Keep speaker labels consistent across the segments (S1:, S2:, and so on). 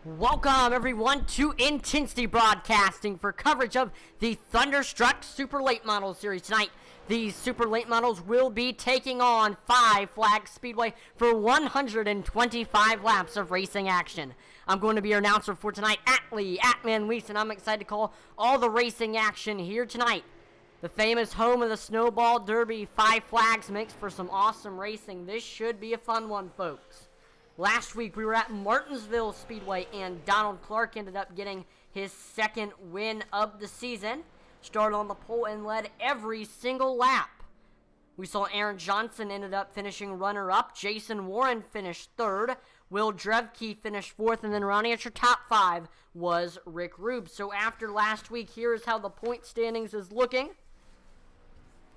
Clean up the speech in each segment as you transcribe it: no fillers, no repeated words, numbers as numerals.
S1: Welcome, everyone, to Intensity Broadcasting for coverage of the Thunderstruck Super Late Model Series. Tonight, these Super Late Models will be taking on Five Flags Speedway for 125 laps of racing action. I'm going to be your announcer for tonight, Atman Weiss, and I'm excited to call all the racing action here tonight. The famous home of the Snowball Derby, Five Flags, makes for some awesome racing. This should be a fun one, folks. Last week, we were at Martinsville Speedway, and Donald Clark ended up getting his second win of the season. Started on the pole and led every single lap. We saw Aaron Johnson ended up finishing runner-up. Jason Warren finished third. Will Drevke finished fourth, and then rounding at your top five was Rick Rube. So after last week, here's how the point standings is looking.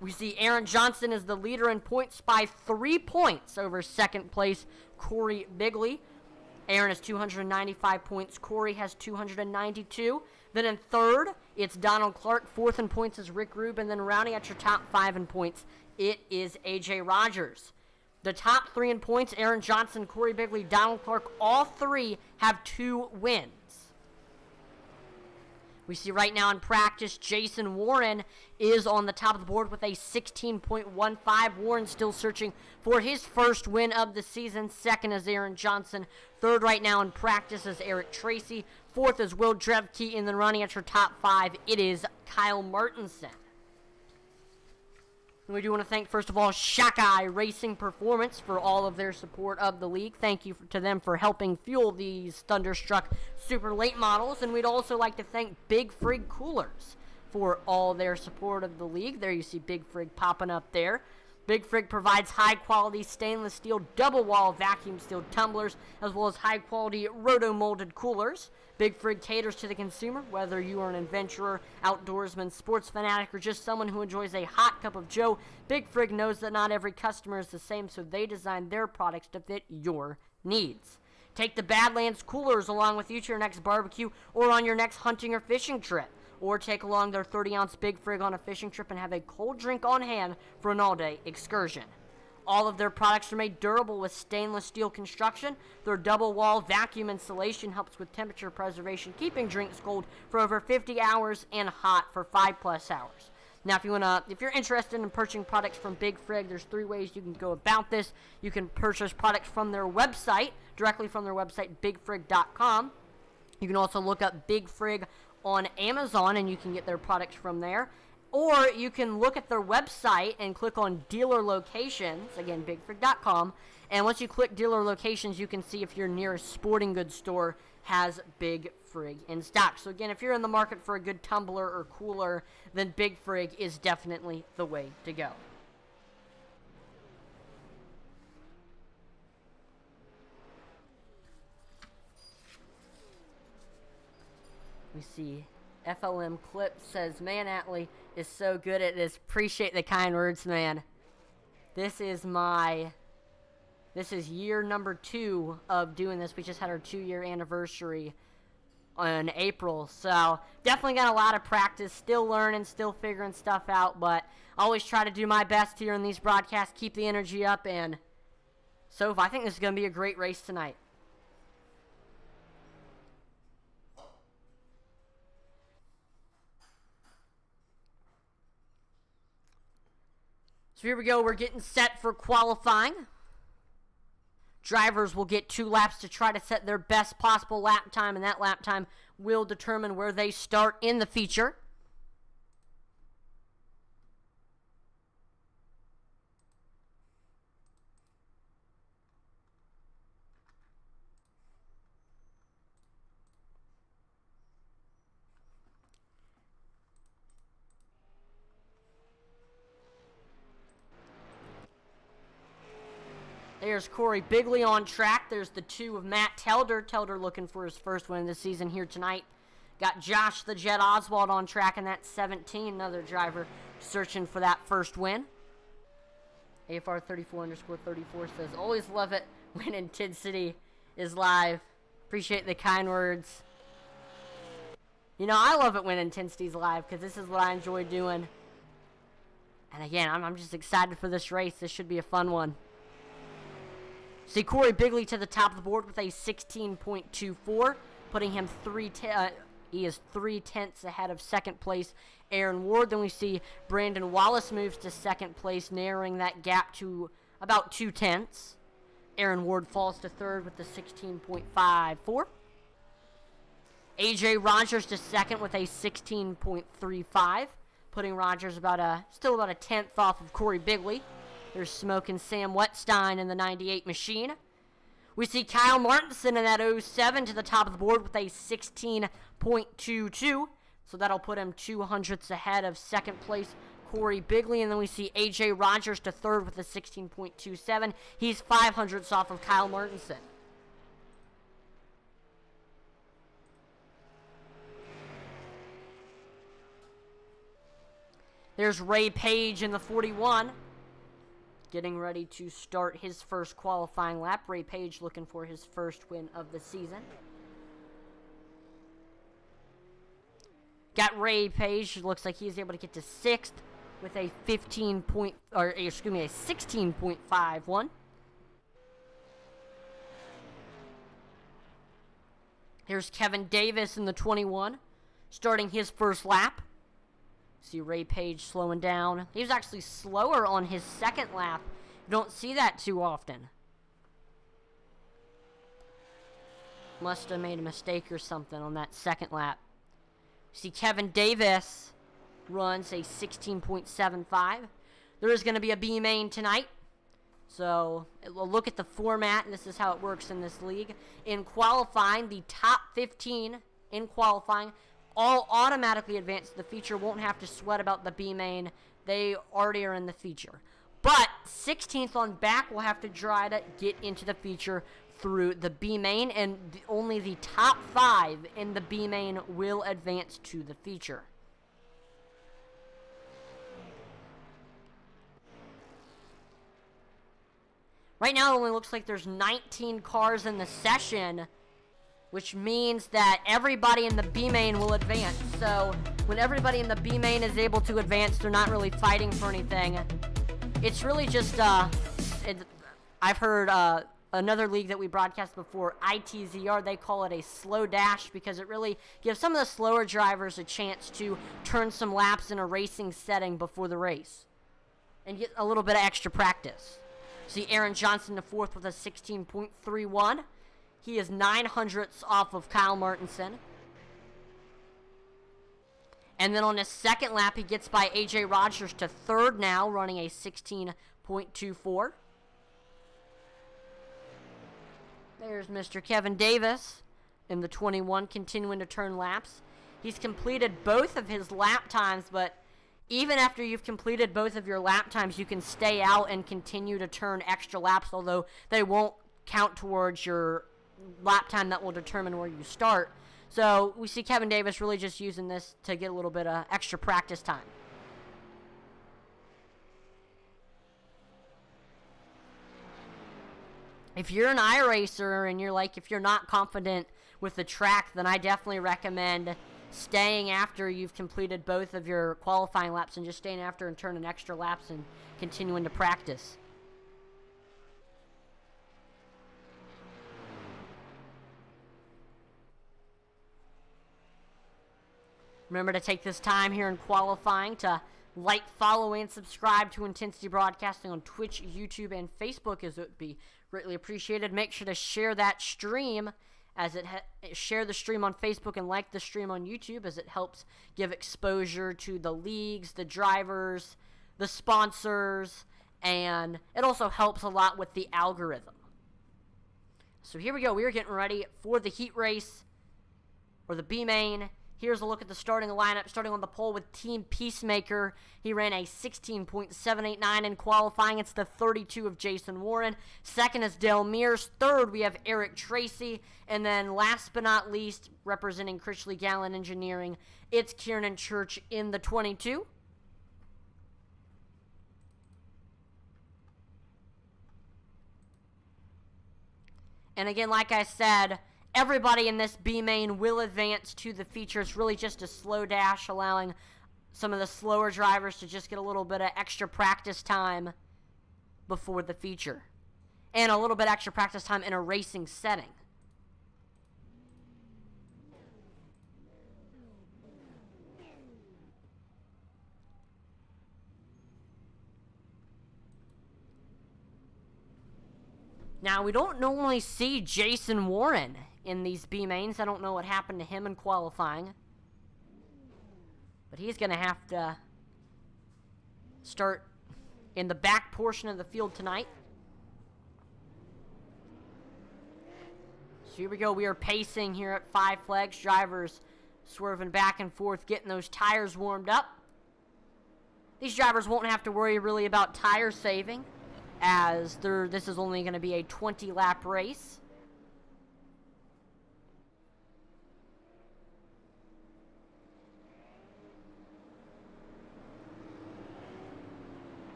S1: We see Aaron Johnson is the leader in points by 3 points over second place Corey Bigley. Aaron has 295 points. Corey has 292. Then in third, it's Donald Clark. Fourth in points is Rick Rube. And then rounding out your top five in points, it is AJ Rogers. The top three in points, Aaron Johnson, Corey Bigley, Donald Clark, all three have 2 wins. We see right now in practice, Jason Warren is on the top of the board with a 16.15. Warren still searching for his first win of the season. Second is Aaron Johnson. Third right now in practice is Eric Tracy. Fourth is Will Drevke. And then running at your top five, it is Kyle Martinson. And we do want to thank, first of all, Shakai Racing Performance for all of their support of the league. Thank you to them for helping fuel these Thunderstruck Super Late Models. And we'd also like to thank Big Frig Coolers for all their support of the league. There you see Big Frig popping up there. Big Frig provides high-quality stainless steel double-wall vacuum sealed tumblers, as well as high-quality roto-molded coolers. Big Frig caters to the consumer, whether you are an adventurer, outdoorsman, sports fanatic, or just someone who enjoys a hot cup of joe. Big Frig knows that not every customer is the same, so they design their products to fit your needs. Take the Badlands coolers along with you to your next barbecue or on your next hunting or fishing trip. Or take along their 30-ounce Big Frig on a fishing trip and have a cold drink on hand for an all-day excursion. All of their products are made durable with stainless steel construction. Their double-wall vacuum insulation helps with temperature preservation, keeping drinks cold for over 50 hours and hot for 5+ hours. Now, if you're interested in purchasing products from Big Frig, there's 3 ways you can go about this. You can purchase products from their website, directly from their website, bigfrig.com. You can also look up Big Frig on Amazon, and you can get their products from there. Or you can look at their website and click on dealer locations, again, bigfrig.com. And once you click dealer locations, you can see if your nearest sporting goods store has Big Frig in stock. So again, if you're in the market for a good tumbler or cooler, then Big Frig is definitely the way to go. We see FLM Clip says, "Man, Atlee is so good at this. Appreciate the kind words, man. This is year number 2 of doing this. We just had our 2-year anniversary in April. So definitely got a lot of practice. Still learning, still figuring stuff out. But I always try to do my best here in these broadcasts. Keep the energy up. And so I think this is going to be a great race tonight. So here we go, we're getting set for qualifying. Drivers will get 2 laps to try to set their best possible lap time, and that lap time will determine where they start in the feature. There's Corey Bigley on track. There's the 2 of Matt Telder. Telder looking for his first win of the season here tonight. Got Josh the Jet Oswald on track in that 17. Another driver searching for that first win. AFR34_34 says, "Always love it when Intensity is live. Appreciate the kind words." You know, I love it when Intensity's live because this is what I enjoy doing. And again, I'm just excited for this race. This should be a fun one. See Corey Bigley to the top of the board with a 16.24. putting him he is 3/10 ahead of second place Aaron Ward. Then we see Brandon Wallace moves to second place, narrowing that gap to about 2/10. Aaron Ward falls to third with the 16.54. AJ Rogers to second with a 16.35, putting Rogers still about a 10th off of Corey Bigley. There's Smokin' Sam Wetstein in the 98 machine. We see Kyle Martinson in that 07 to the top of the board with a 16.22. So that'll put him 200ths ahead of second place Corey Bigley. And then we see AJ Rogers to third with a 16.27. He's 500ths off of Kyle Martinson. There's Ray Page in the 41. Getting ready to start his first qualifying lap. Ray Page looking for his first win of the season. Got Ray Page. Looks like he's able to get to 6th with a 16.51. Here's Kevin Davis in the 21, starting his first lap. See Ray Page slowing down. He was actually slower on his second lap. You don't see that too often. Must have made a mistake or something on that second lap. See Kevin Davis runs a 16.75. There is going to be a B main tonight. So we'll look at the format, and this is how it works in this league. In qualifying, the top 15 in qualifying all automatically advance to the feature. Won't have to sweat about the B main. They already are in the feature. But 16th on back will have to try to get into the feature through the B main, and only the top 5 in the B main will advance to the feature. Right now it only looks like there's 19 cars in the session, which means that everybody in the B main will advance. So when everybody in the B main is able to advance, they're not really fighting for anything. It's really just, I've heard another league that we broadcast before, ITZR, they call it a slow dash because it really gives some of the slower drivers a chance to turn some laps in a racing setting before the race and get a little bit of extra practice. See Aaron Johnson the 4th with a 16.31. He is 900ths off of Kyle Martinson. And then on his second lap, he gets by AJ Rogers to 3rd now, running a 16.24. There's Mr. Kevin Davis in the 21, continuing to turn laps. He's completed both of his lap times, but even after you've completed both of your lap times, you can stay out and continue to turn extra laps, although they won't count towards your lap time that will determine where you start. So we see Kevin Davis really just using this to get a little bit of extra practice time. If you're an iRacer and if you're not confident with the track, then I definitely recommend staying after you've completed both of your qualifying laps and just staying after and turning extra laps and continuing to practice. Remember to take this time here in qualifying to like, follow, and subscribe to Intensity Broadcasting on Twitch, YouTube, and Facebook, as it would be greatly appreciated. Make sure to share that stream, share the stream on Facebook and like the stream on YouTube, as it helps give exposure to the leagues, the drivers, the sponsors, and it also helps a lot with the algorithm. So here we go. We are getting ready for the heat race, or the B main. Here's a look at the starting lineup, starting on the pole with Team Peacemaker. He ran a 16.789 in qualifying. It's the 32 of Jason Warren. Second is Dale Mears. Third, we have Eric Tracy. And then last but not least, representing Critchley Gallen Engineering, it's Kieran Church in the 22. And again, like I said, everybody in this B main will advance to the feature. It's really just a slow dash, allowing some of the slower drivers to just get a little bit of extra practice time before the feature. And a little bit extra practice time in a racing setting. Now, we don't normally see Jason Warren in these B-mains. I don't know what happened to him in qualifying. But he's going to have to start in the back portion of the field tonight. So here we go. We are pacing here at Five Flags. Drivers swerving back and forth, getting those tires warmed up. These drivers won't have to worry really about tire saving, as this is only going to be a 20-lap race.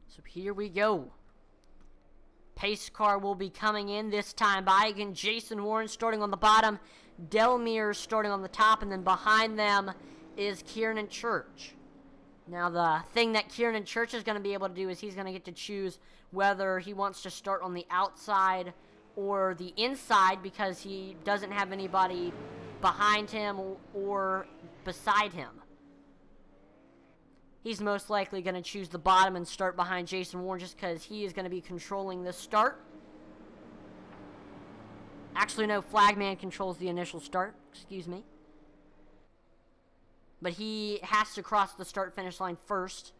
S1: So here we go. Pace car will be coming in this time by. Again, Jason Warren starting on the bottom, Delmere starting on the top, and then behind them is Kieran Church. Now, the thing that Kieran Church is going to be able to do is he's going to get to choose whether he wants to start on the outside or the inside, because he doesn't have anybody behind him or beside him. He's most likely going to choose the bottom and start behind Jason Warren, just because he is going to be controlling this start. Actually, no, Flagman controls the initial start. Excuse me. But he has to cross the start-finish line first.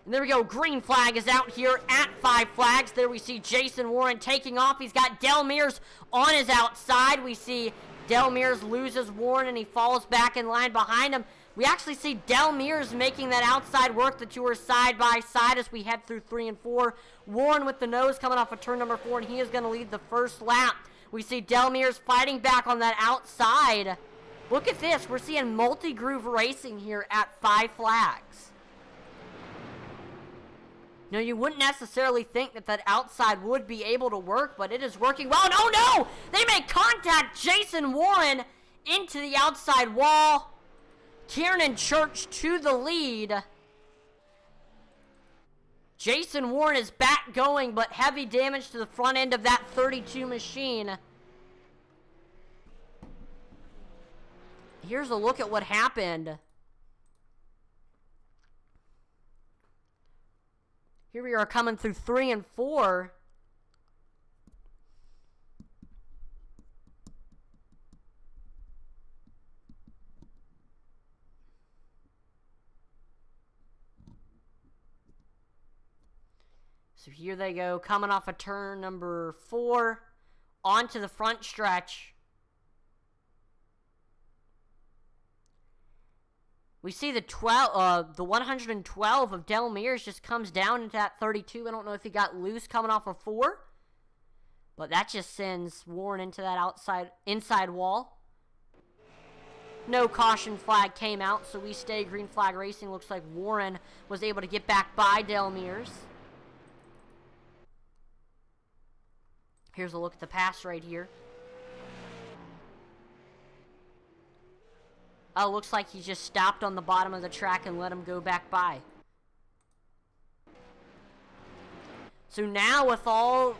S1: And there we go. Green flag is out here at Five Flags. There we see Jason Warren taking off. He's got Delmere's on his outside. We see Delmere's loses Warren, and he falls back in line behind him. We actually see Delmere's making that outside work. The two are side by side as we head through 3 and 4. Warren with the nose coming off of turn number 4, and he is going to lead the first lap. We see Delmere's fighting back on that outside. Look at this. We're seeing multi-groove racing here at Five Flags. Now, you wouldn't necessarily think that that outside would be able to work, but it is working well. And oh no! They make contact. Jason Warren into the outside wall. Kieran Church to the lead. Jason Warren is back going, but heavy damage to the front end of that 32 machine. Here's a look at what happened. Here we are coming through 3 and 4. So here they go, coming off of turn number 4, onto the front stretch. We see the 112 of Delmere's just comes down into that 32. I don't know if he got loose coming off of 4, but that just sends Warren into that inside wall. No caution flag came out, so we stay green flag racing. Looks like Warren was able to get back by Delmere's. Here's a look at the pass right here. Oh, looks like he just stopped on the bottom of the track and let him go back by. So now with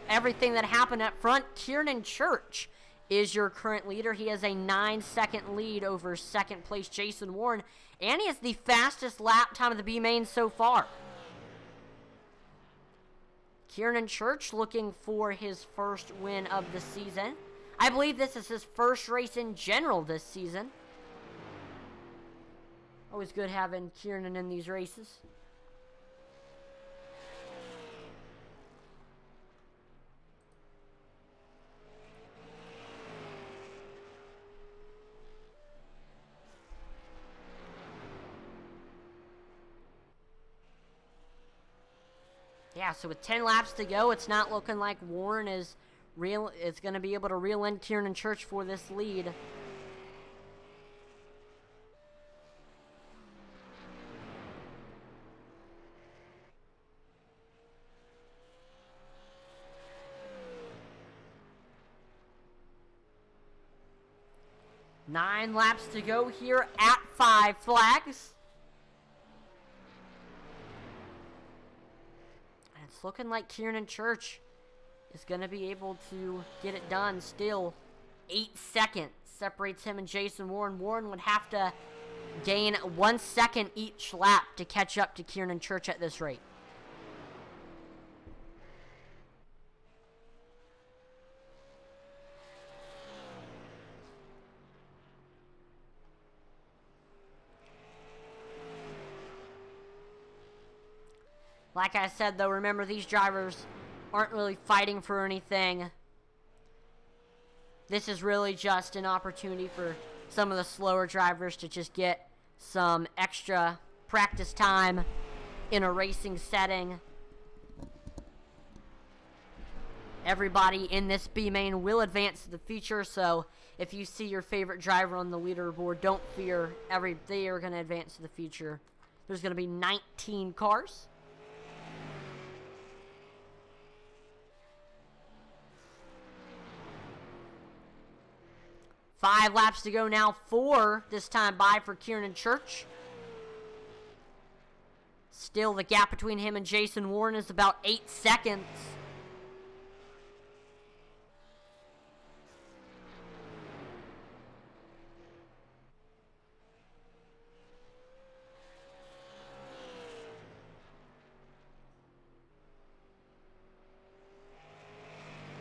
S1: everything that happened up front, Kieran Church is your current leader. He has a 9-second lead over second place Jason Warren, and he has the fastest lap time of the B-main so far. Kieran Church looking for his first win of the season. I believe this is his first race in general this season. Always good having Kieran in these races. Yeah, so with 10 laps to go, it's not looking like Warren is going to be able to reel in Kieran Church for this lead. Nine laps to go here at Five Flags. And it's looking like Kieran Church is going to be able to get it done still. 8 seconds separates him and Jason Warren. Warren would have to gain 1 second each lap to catch up to Kieran Church at this rate. Like I said, though, remember, these drivers aren't really fighting for anything. This is really just an opportunity for some of the slower drivers to just get some extra practice time in a racing setting. Everybody in this B main will advance to the future, so if you see your favorite driver on the leaderboard, don't fear. They are going to advance to the future. There's going to be 19 cars. Five laps to go now. 4 this time by for Kieran Church. Still, the gap between him and Jason Warren is about 8 seconds.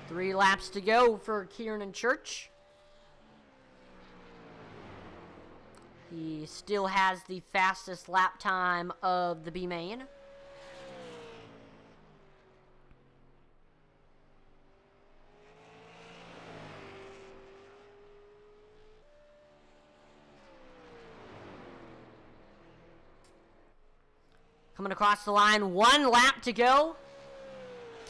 S1: Three laps to go for Kieran Church. He still has the fastest lap time of the B main. Coming across the line, 1 lap to go.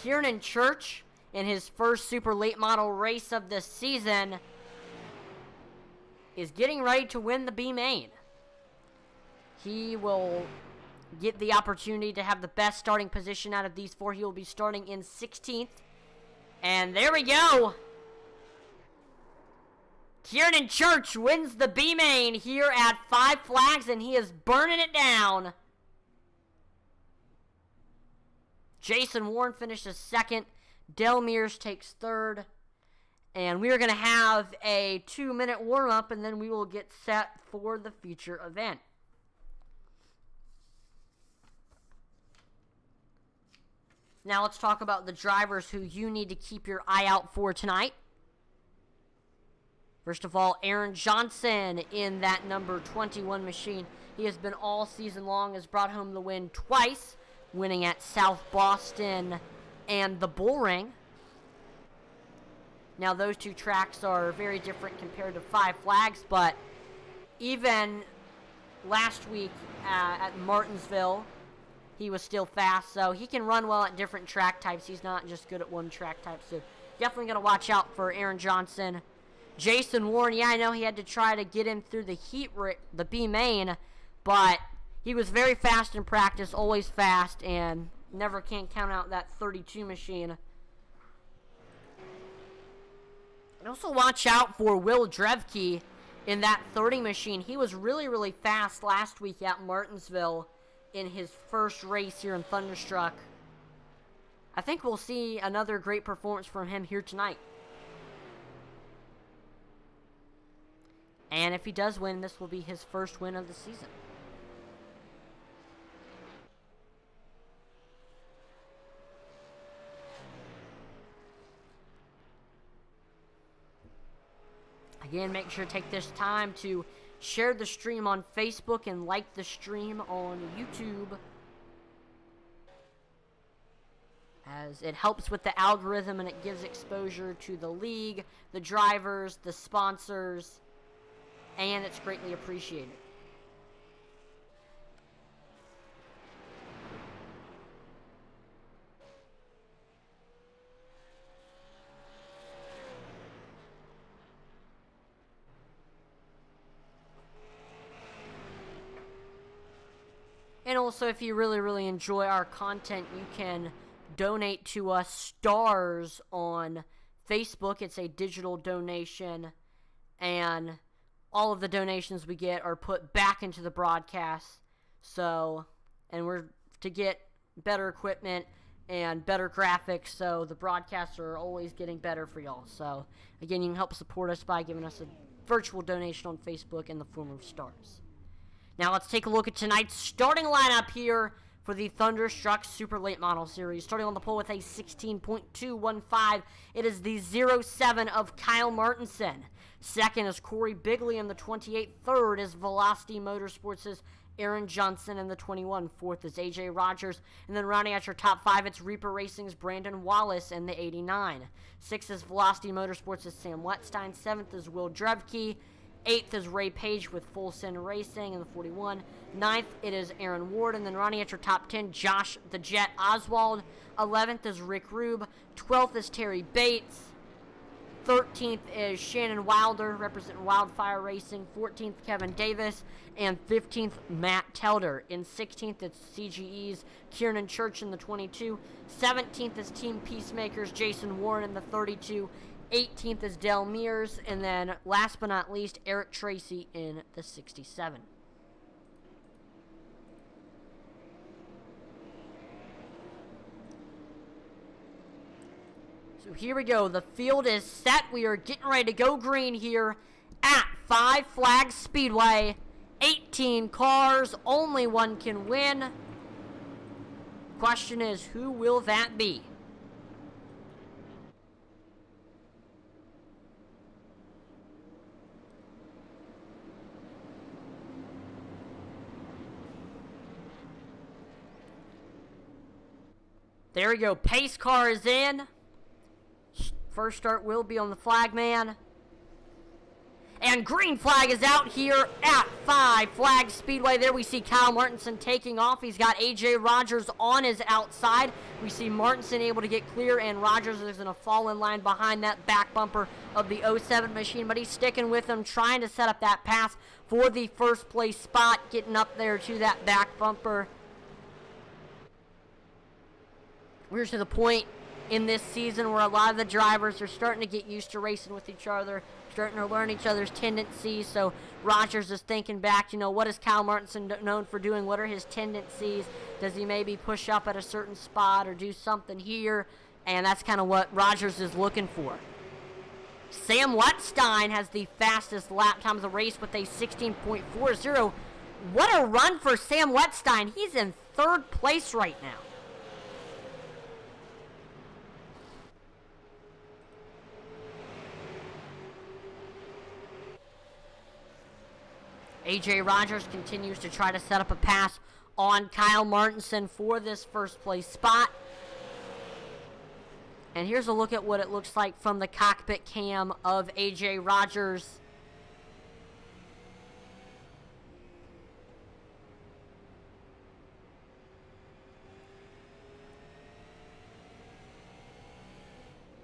S1: Kieran Church, in his first super late model race of the season, is getting ready to win the B main. He will get the opportunity to have the best starting position out of these 4. He will be starting in 16th. And there we go. Kieran Church wins the B main here at 5 Flags, and he is burning it down. Jason Warren finishes 2nd. Del Mears takes 3rd. And we are going to have a 2-minute warm-up, and then we will get set for the future event. Now let's talk about the drivers who you need to keep your eye out for tonight. First of all, Aaron Johnson in that number 21 machine. He has been all season long, has brought home the win twice, winning at South Boston and the Bullring. Now, those 2 tracks are very different compared to 5 Flags, but even last week at Martinsville, he was still fast, so he can run well at different track types. He's not just good at one track type, so definitely going to watch out for Aaron Johnson. Jason Warren, yeah, I know he had to try to get him through the B main, but he was very fast in practice, always fast, and never can count out that 32 machine. And also watch out for Will Drevke in that 30 machine. He was really, really fast last week at Martinsville in his first race here in Thunderstruck. I think we'll see another great performance from him here tonight. And if he does win, this will be his first win of the season. Again, make sure to take this time to share the stream on Facebook and like the stream on YouTube, as it helps with the algorithm and it gives exposure to the league, the drivers, the sponsors, and it's greatly appreciated. And also, if you really, really enjoy our content, you can donate to us stars on Facebook. It's a digital donation, and all of the donations we get are put back into the broadcast. So, and we're to get better equipment and better graphics, so the broadcasts are always getting better for y'all. So, again, you can help support us by giving us a virtual donation on Facebook in the form of stars. Now let's take a look at tonight's starting lineup here for the Thunderstruck Super Late Model Series. Starting on the pole with a 16.215, it is the 07 of Kyle Martinson. Second is Corey Bigley in the 28. Third is Velocity Motorsports' Aaron Johnson in the 21. Fourth is AJ Rogers. And then rounding out your top 5, it's Reaper Racing's Brandon Wallace in the 89. Sixth is Velocity Motorsports' Sam Wetstein. Seventh is Will Drevke. 8th is Ray Page with Full Send Racing in the 41. 9th, it is Aaron Ward. And then running at your top 10, Josh the Jet Oswald. 11th is Rick Rube. 12th is Terry Bates. 13th is Shannon Wilder, representing Wildfire Racing. 14th, Kevin Davis. And 15th, Matt Telder. In 16th, it's CGE's Kiernan Church in the 22. 17th is Team Peacemakers, Jason Warren in the 32. 18th is Del Mears, and then last but not least, Eric Tracy in the 67. So here we go. The field is set. We are getting ready to go green here at Five Flags Speedway. 18 cars, only one can win. Question is, who will that be? There we go. Pace car is in. First start will be on the flagman. And green flag is out here at Five Flags Speedway. There we see Kyle Martinson taking off. He's got AJ Rogers on his outside. We see Martinson able to get clear, and Rogers is going to fall in line behind that back bumper of the 07 machine. But he's sticking with him, trying to set up that pass for the first place spot, getting up there to that back bumper. We're to the point in this season where a lot of the drivers are starting to get used to racing with each other, starting to learn each other's tendencies. So Rogers is thinking back, what is Kyle Martinson known for doing? What are his tendencies? Does he maybe push up at a certain spot or do something here? And that's kind of what Rogers is looking for. Sam Wetstein has the fastest lap time of the race with a 16.40. What a run for Sam Wetstein. He's in third place right now. AJ Rogers continues to try to set up a pass on Kyle Martinson for this first place spot. And here's a look at what it looks like from the cockpit cam of AJ Rogers.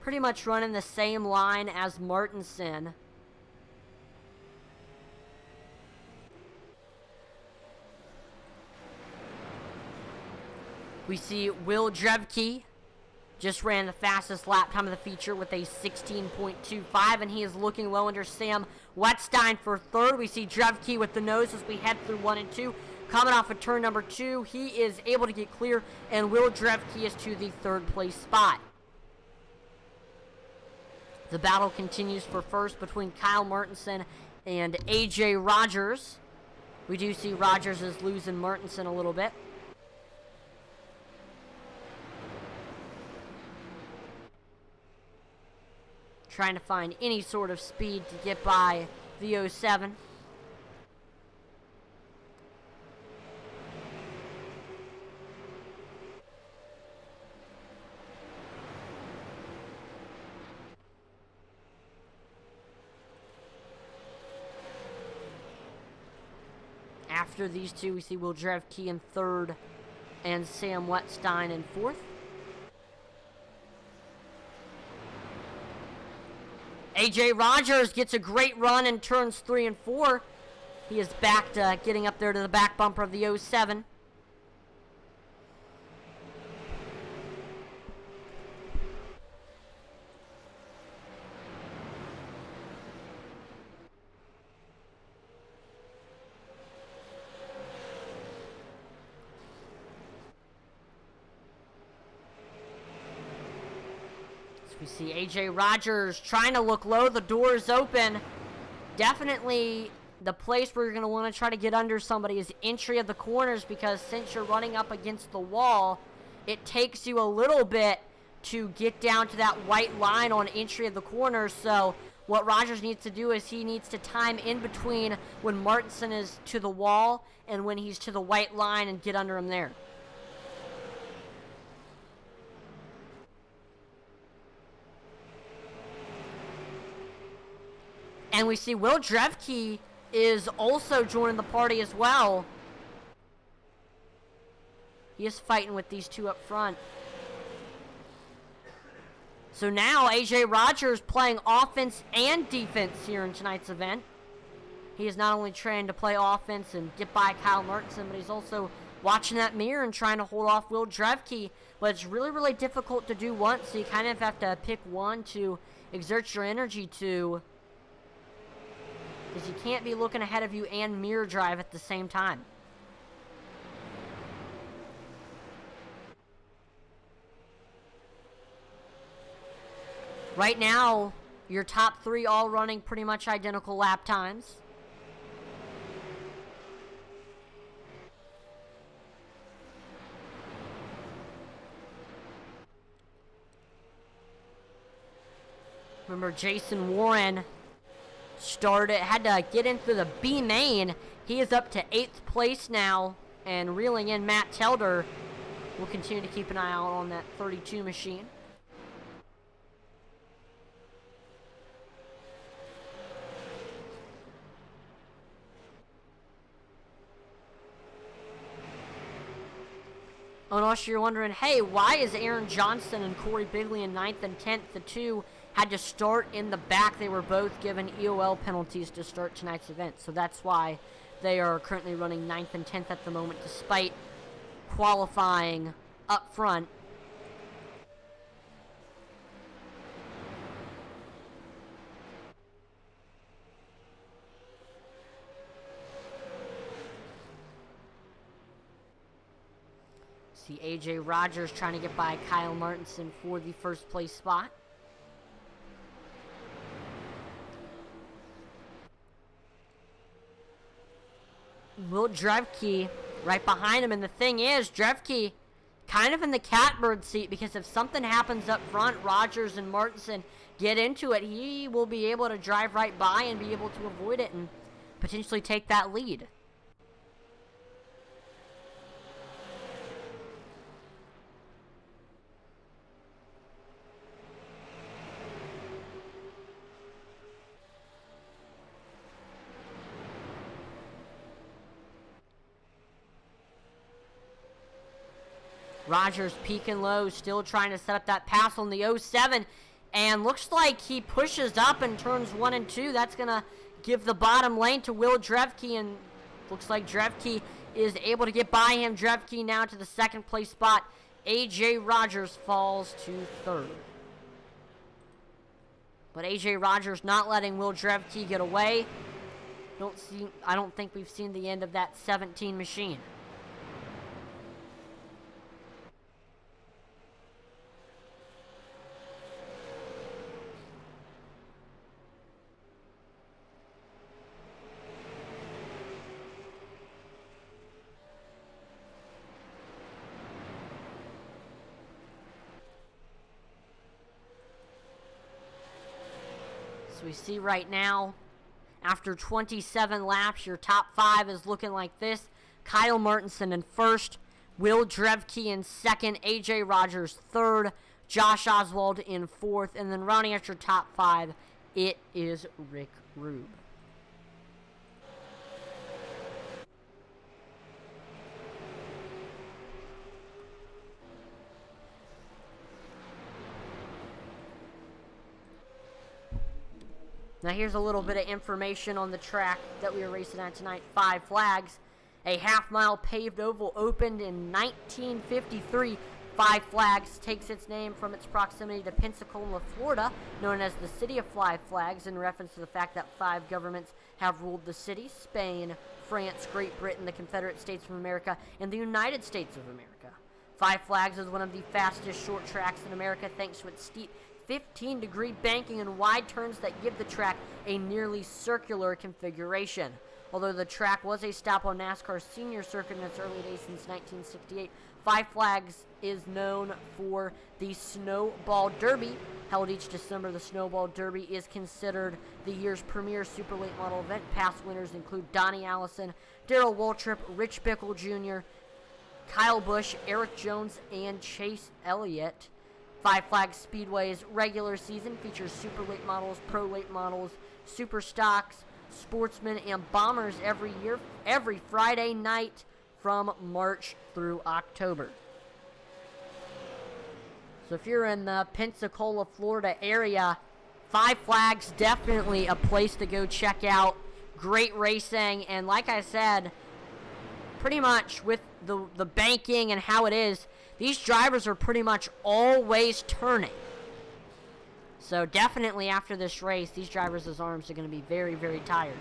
S1: Pretty much running the same line as Martinson. We see Will Drevke just ran the fastest lap time of the feature with a 16.25, and he is looking low under Sam Wetstein for third. We see Drevke with the nose as we head through 1 and 2. Coming off of turn number 2, he is able to get clear, and Will Drevke is to the third place spot. The battle continues for first between Kyle Martinson and AJ Rogers. We do see Rogers is losing Martinson a little bit. Trying to find any sort of speed to get by the 07. After these two, we see Will Drevke in third and Sam Wetstein in fourth. AJ Rogers gets a great run in turns 3 and 4. He is back to getting up there to the back bumper of the 07. We see AJ Rogers trying to look low. The door is open. Definitely the place where you're going to want to try to get under somebody is entry of the corners, because since you're running up against the wall, it takes you a little bit to get down to that white line on entry of the corners. So what Rogers needs to do is he needs to time in between when Martinson is to the wall and when he's to the white line and get under him there. And we see Will Drevke is also joining the party as well. He is fighting with these two up front. So now AJ Rogers playing offense and defense here in tonight's event. He is not only trained to play offense and get by Kyle Martinson, but he's also watching that mirror and trying to hold off Will Drevke. But it's really, really difficult to do once, so you kind of have to pick one to exert your energy to, because you can't be looking ahead of you and mirror drive at the same time. Right now, your top three all running pretty much identical lap times. Remember, Jason Warren had to get into the B main. He is up to 8th place now, and reeling in Matt Telder. We'll continue to keep an eye out on that 32 machine. Unless you're wondering, hey, why is Aaron Johnson and Corey Bigley in 9th and 10th? The two had to start in the back. They were both given EOL penalties to start tonight's event. So that's why they are currently running 9th and 10th at the moment, despite qualifying up front. See AJ Rogers trying to get by Kyle Martinson for the first place spot. Will Drevke right behind him, and the thing is, Drevke kind of in the catbird seat, because if something happens up front, Rogers and Martinson get into it, he will be able to drive right by and be able to avoid it and potentially take that lead. Rogers peaking low, still trying to set up that pass on the 07, and looks like he pushes up in turns 1 and 2. That's going to give the bottom lane to Will Drevke, and looks like Drevke is able to get by him. Drevke now to the 2nd place spot. AJ Rogers falls to 3rd. But AJ Rogers not letting Will Drevke get away. I don't think we've seen the end of that 17 machine. So we see right now, after 27 laps, your top 5 is looking like this. Kyle Martinson in 1st, Will Drevke in 2nd, AJ Rogers 3rd, Josh Oswald in 4th, and then rounding out your top 5, it is Rick Rube. Now here's a little bit of information on the track that we were racing on tonight. 5 Flags. A half-mile paved oval opened in 1953. 5 Flags takes its name from its proximity to Pensacola, Florida, known as the City of 5 Flags, in reference to the fact that 5 governments have ruled the city: Spain, France, Great Britain, the Confederate States of America, and the United States of America. 5 Flags is one of the fastest short tracks in America thanks to its steep 15-degree banking and wide turns that give the track a nearly circular configuration. Although the track was a stop on NASCAR's senior circuit in its early days since 1968, Five Flags is known for the Snowball Derby. Held each December, the Snowball Derby is considered the year's premier super late model event. Past winners include Donnie Allison, Darrell Waltrip, Rich Bickle Jr., Kyle Busch, Eric Jones, and Chase Elliott. Five Flags Speedway's regular season features super late models, pro late models, super stocks, sportsmen, and bombers every Friday night from March through October. So if you're in the Pensacola, Florida area, Five Flags, definitely a place to go check out. Great racing, and like I said, pretty much with the banking and how it is, these drivers are pretty much always turning. So definitely after this race, these drivers' arms are going to be very, very tired.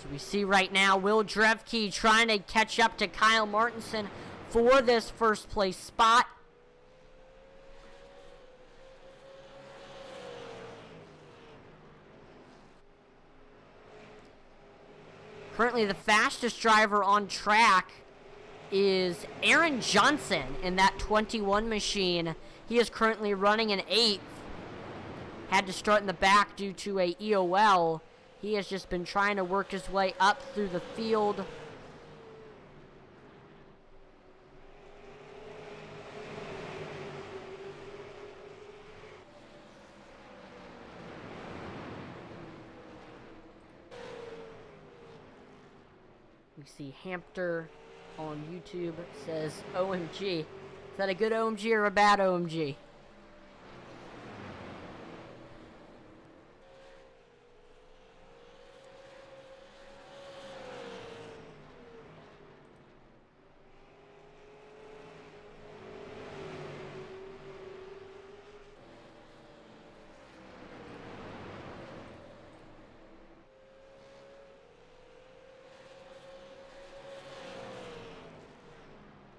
S1: So we see right now Will Drevke trying to catch up to Kyle Martinson for this first place spot. Currently the fastest driver on track is Aaron Johnson in that 21 machine. He is currently running in 8th. Had to start in the back due to a EOL. He has just been trying to work his way up through the field. We see Hampter on YouTube says OMG. Is that a good OMG or a bad OMG?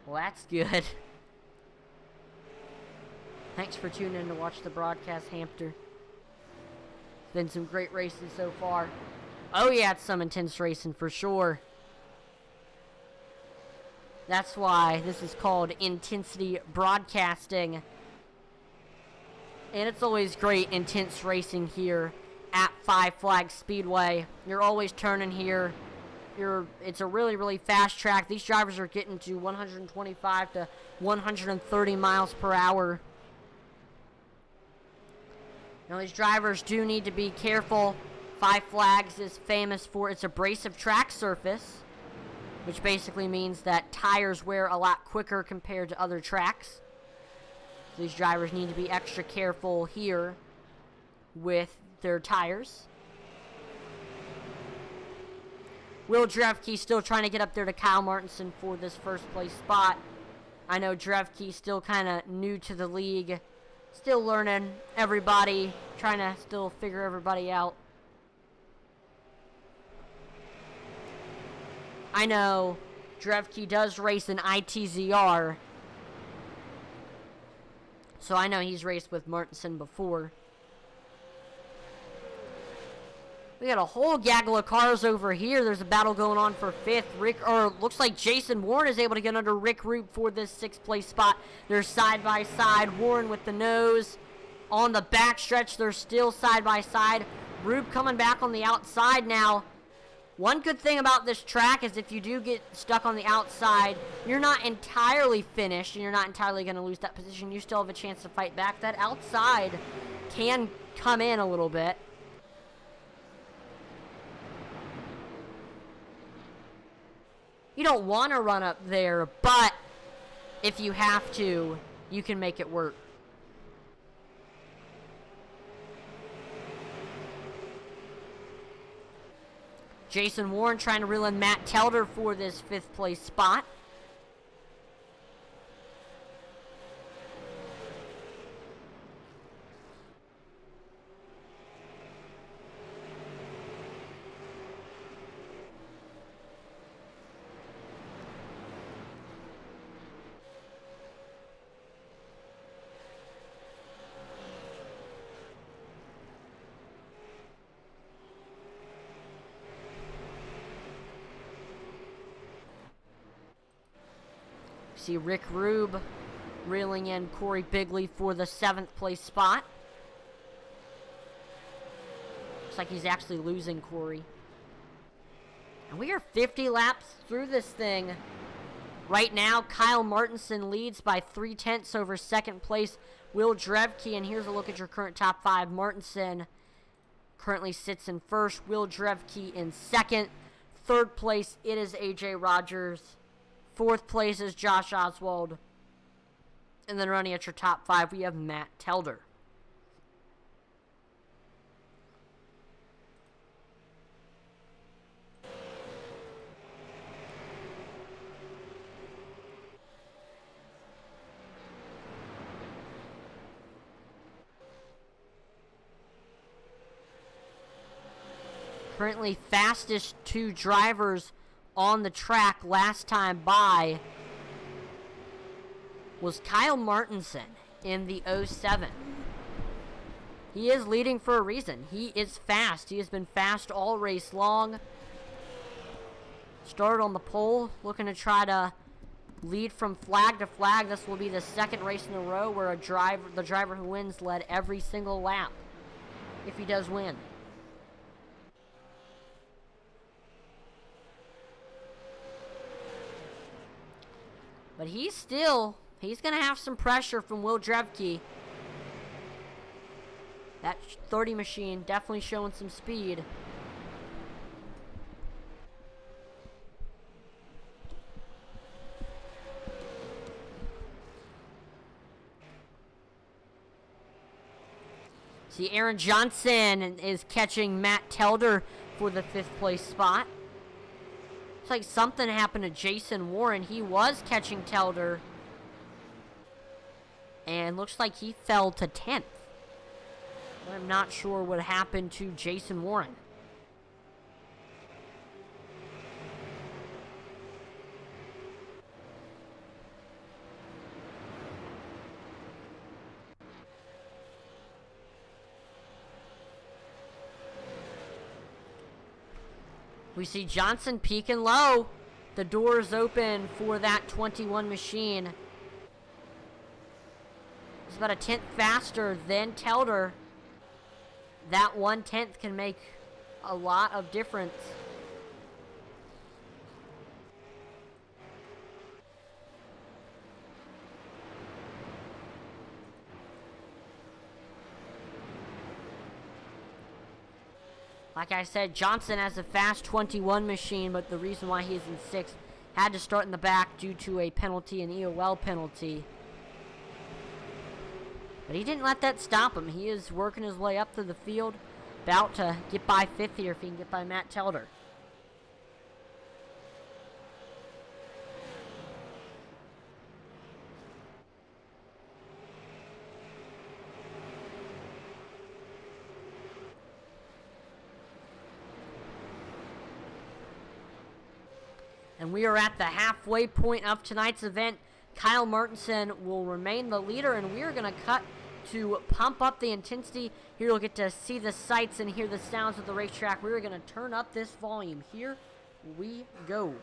S1: Well, that's good. Thanks for tuning in to watch the broadcast, Hampter. Been some great racing so far. Oh yeah, it's some intense racing for sure. That's why this is called intensity broadcasting. And it's always great intense racing here at Five Flags Speedway. You're always turning here. It's a really, really fast track. These drivers are getting to 125 to 130 miles per hour. Now, these drivers do need to be careful. Five Flags is famous for its abrasive track surface, which basically means that tires wear a lot quicker compared to other tracks. So these drivers need to be extra careful here with their tires. Will Drevke still trying to get up there to Kyle Martinson for this first place spot. I know Drevke still kind of new to the league. Still learning everybody. Trying to still figure everybody out. I know Drevke does race in ITZR. So I know he's raced with Martinson before. We got a whole gaggle of cars over here. There's a battle going on for 5th. Looks like Jason Warren is able to get under Rick Roop for this 6th place spot. They're side by side. Warren with the nose. On the back stretch, they're still side by side. Roop coming back on the outside now. One good thing about this track is if you do get stuck on the outside, you're not entirely finished and you're not entirely going to lose that position. You still have a chance to fight back. That outside can come in a little bit. You don't want to run up there, but if you have to, you can make it work. Jason Warren trying to reel in Matt Telder for this 5th place spot. see Rick Rube reeling in Corey Bigley for the 7th place spot. Looks like he's actually losing Corey. And we are 50 laps through this thing. Right now, Kyle Martinson leads by 0.3 over 2nd place Will Drevke. And here's a look at your current top 5. Martinson currently sits in 1st. Will Drevke in 2nd. 3rd place, it is AJ Rogers. 4th place is Josh Oswald. And then running at your top 5, we have Matt Telder. Currently fastest 2 drivers on the track last time by was Kyle Martinson in the 07. He is leading for a reason. He is fast. He has been fast all race long. Started on the pole, looking to try to lead from flag to flag. This will be the 2nd race in a row where the driver who wins led every single lap, if he does win. But he's going to have some pressure from Will Drevke. That 30 machine definitely showing some speed. See, Aaron Johnson is catching Matt Telder for the 5th place spot. Looks like something happened to Jason Warren. He was catching Telder. And looks like he fell to 10th. I'm not sure what happened to Jason Warren. We see Johnson peeking low. The door is open for that 21 machine. He's about a 10th faster than Telder. That 1/10 can make a lot of difference. Like I said, Johnson has a fast 21 machine, but the reason why he is in 6th had to start in the back due to a penalty, an EOL penalty. But he didn't let that stop him. He is working his way up through the field, about to get by 5th here if he can get by Matt Telder. And we are at the halfway point of tonight's event. Kyle Martinson will remain the leader, and we are going to cut to pump up the intensity. Here you'll get to see the sights and hear the sounds of the racetrack. We are going to turn up this volume. Here we go.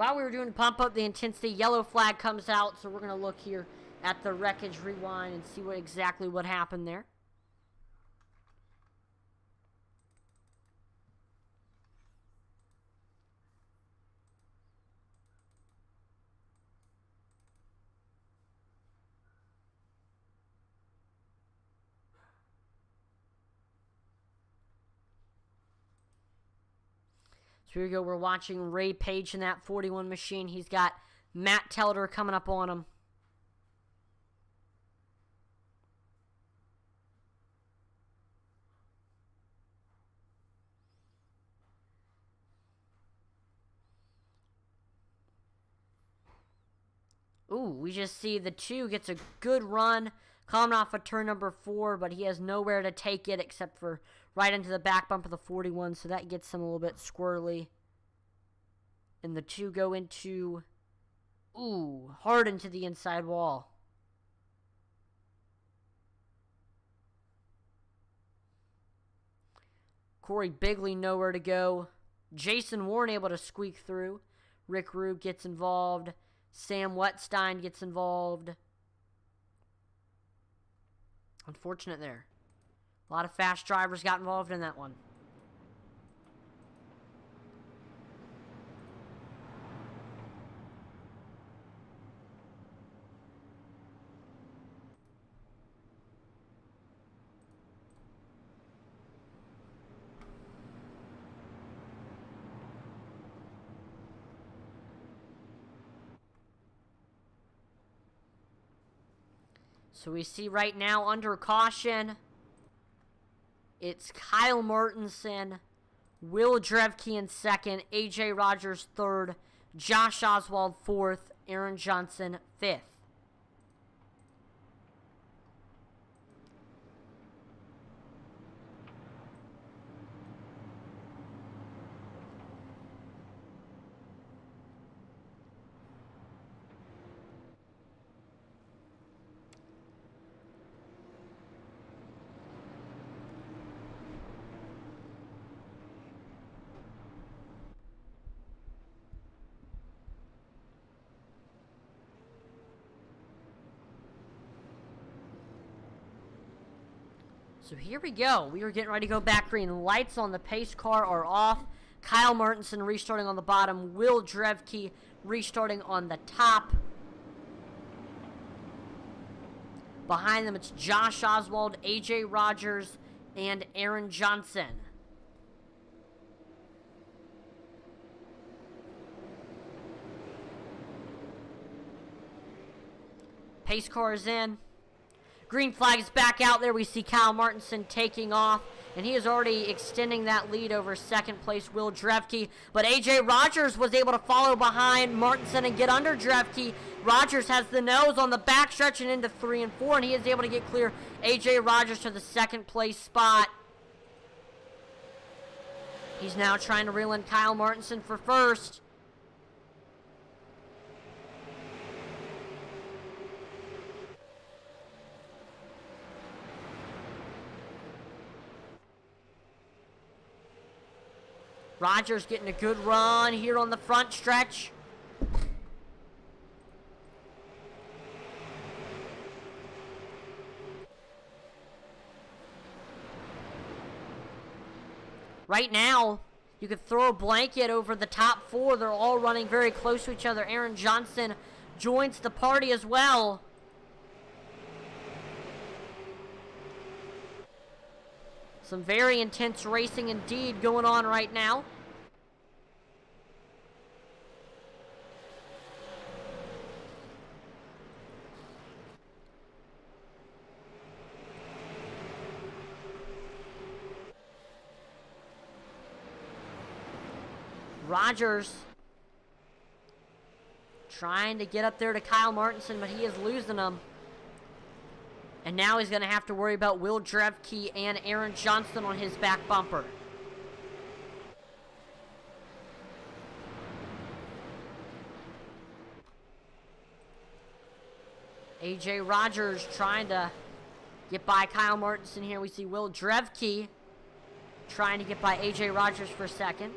S1: while we were doing pump up the intensity, yellow flag comes out, so we're going to look here at the wreckage rewind and see exactly what happened there. So here we go. We're watching Ray Page in that 41 machine. He's got Matt Telder coming up on him. Ooh, we just see the 2 gets a good run coming off of turn number 4, but he has nowhere to take it except for right into the back bump of the 41, so that gets him a little bit squirrely. And the 2 go into, ooh, hard into the inside wall. Corey Bigley nowhere to go. Jason Warren able to squeak through. Rick Rube gets involved. Sam Wetstein gets involved. Unfortunate there. A lot of fast drivers got involved in that one. So we see right now under caution, it's Kyle Martinson, Will Drevke in second, AJ Rogers third, Josh Oswald fourth, Aaron Johnson fifth. So here we go. We are getting ready to go back green. Lights on the pace car are off. Kyle Martinson restarting on the bottom. Will Drevke restarting on the top. Behind them, it's Josh Oswald, AJ Rogers, and Aaron Johnson. Pace car is in. Green flag is back out there. We see Kyle Martinson taking off, and he is already extending that lead over second place Will Drevke. But AJ Rogers was able to follow behind Martinson and get under Drevke. Rogers has the nose on the backstretch and into 3 and 4, and he is able to get clear AJ Rogers to the second place spot. He's now trying to reel in Kyle Martinson for first. Rogers getting a good run here on the front stretch. Right now, you could throw a blanket over the top 4. They're all running very close to each other. Aaron Johnson joins the party as well. Some very intense racing indeed going on right now. Rogers trying to get up there to Kyle Martinson, but he is losing them. And now he's going to have to worry about Will Drevke and Aaron Johnson on his back bumper. AJ Rogers trying to get by Kyle Martinson here. We see Will Drevke trying to get by AJ Rogers for second.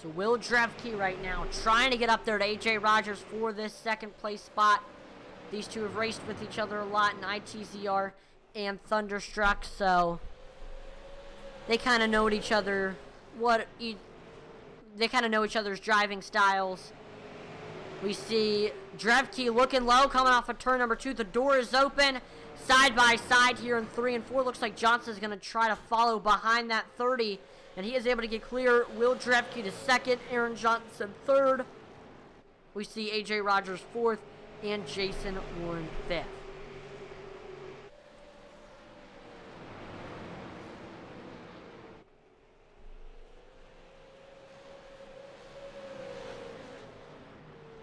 S1: So Will Drevke right now trying to get up there to AJ Rogers for this second place spot. These two have raced with each other a lot in ITZR and Thunderstruck, so they kind of know what each other, they kind of know each other's driving styles. We see Drevke looking low, coming off of turn number 2. The door is open, side by side here in 3 and 4. Looks like Johnson's going to try to follow behind that 30, and he is able to get clear. Will Drevke to second, Aaron Johnson third. We see AJ Rogers fourth, and Jason Warren fifth.